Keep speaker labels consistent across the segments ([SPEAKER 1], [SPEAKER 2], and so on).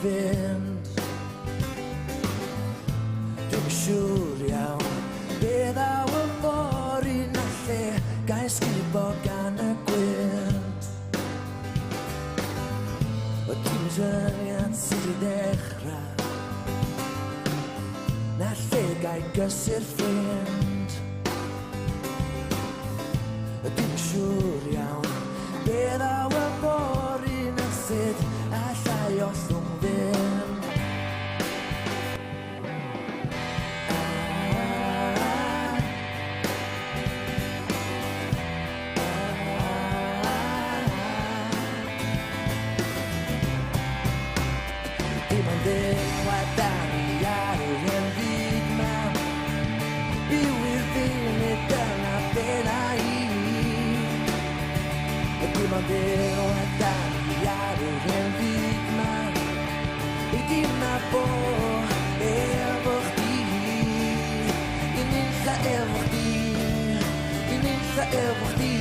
[SPEAKER 1] fynd. Dwi'n siŵr iawn be ddaw y fori na lle gael sgibo gan y gwynt. O dim syniad sydd i ddechrau na lle gael gysur ffrind. Dwi'n siŵr iawn be ddaw y fori na sut allai ollwng fynd. Dim ond enwau dan ni ar yr hen fyd ma. Byw i'r funud dyna be na i. Dim ond enwau dan ni ar yr hen fyd ma. I dim na bo efo chdi. I nunlla efo chdi. I nunlla efo chdi.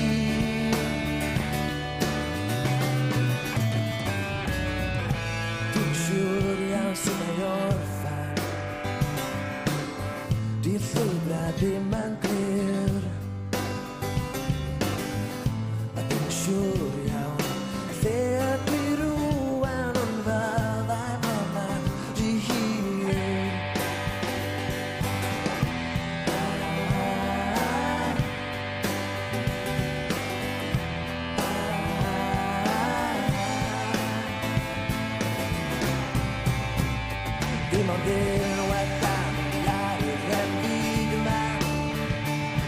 [SPEAKER 1] Siŵr iawn sy'n ei orffan. Di'r llwybra ddim yn glir. A dwi'n siŵr iawn lle ydw i rŵan ond fyddai fyma dy hir. Dim ond enwau dan ni ar yr hen fyd yma.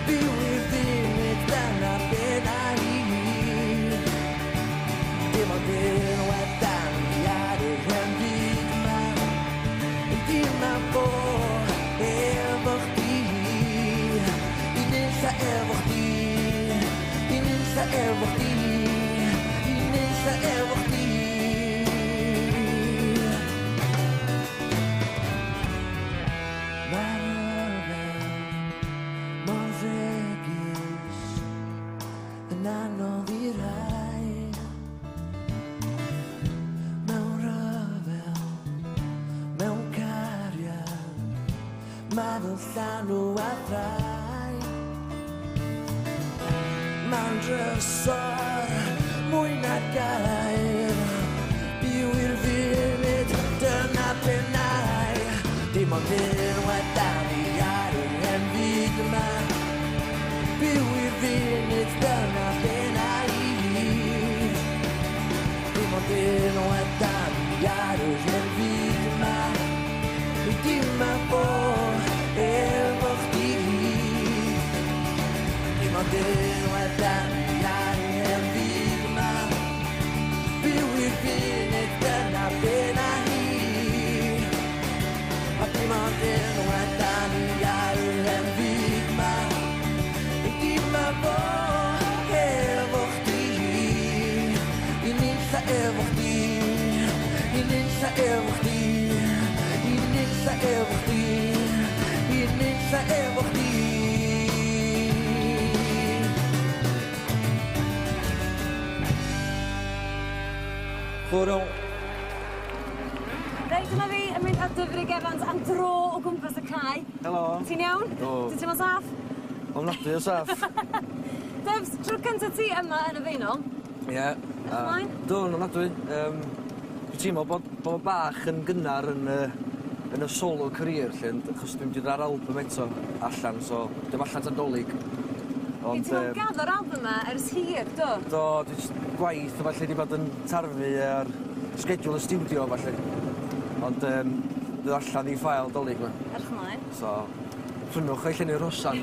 [SPEAKER 1] Byw i'r funud dyna be na i. Dim ond enwau dan ni ar yr hen fyd yma. Dim na bo efo chdi. I nunlla efo chdi. I nunlla efo chdi. I nunlla efo chdi. Mae'n rhyfedd mor fregus yn anodd i rai. Mewn rhyfel, mewn cariad, meddwl llanw a thrai. Mae'n drysor mwy na gair. Byw i'r funud dyna be nai. Dim ond enwau dan ni ar yr hen fyd yma. Byw i'r funud dyna be na i. Dim ond enwau dan ni ar yr hen fyd yma. I dim a bo efo chdi. Dim ond enwau dan ni ar yr hen fyd yma. Byw i'r funud dyna be na i. A dim ond enwau dan ni ar yr hen fyd ma. I dim a bo efo chdi. I nunlla efo chdi. I nunlla efo chdi. I nunlla efo chdi. I nunlla efo chdi. Chwrw.
[SPEAKER 2] Reit, dyma fi yn mynd ar Dyfrig Evans am dro o gwmpas y cae.
[SPEAKER 3] Helo.
[SPEAKER 2] Ti'n iawn?
[SPEAKER 3] Do.
[SPEAKER 2] Ti'n teimlo'n saff?
[SPEAKER 3] Ofnadwy o saff.
[SPEAKER 2] Dyfs, tro cyntaf ti yma yn y Feinol?
[SPEAKER 3] Ie.
[SPEAKER 2] Ymlaen?
[SPEAKER 3] Do, ofnadwy. Dwi'n teimlo bod bach yn gynnar yn y solo career lle, achos dwi'n mynd i'r album eto allan, so dwi'n allan tan dolyg.
[SPEAKER 2] Ti'n teimlo'n gaddo'r album yma ers hir, do?
[SPEAKER 3] Do, dwi'n gwaith falle wedi bod yn tarfu ar schedule y studio falle. Ond dwi'n allan i ffail dolyg yma.
[SPEAKER 2] Edrych ymlaen.
[SPEAKER 3] So, ffynwch o'i llenni Rosan.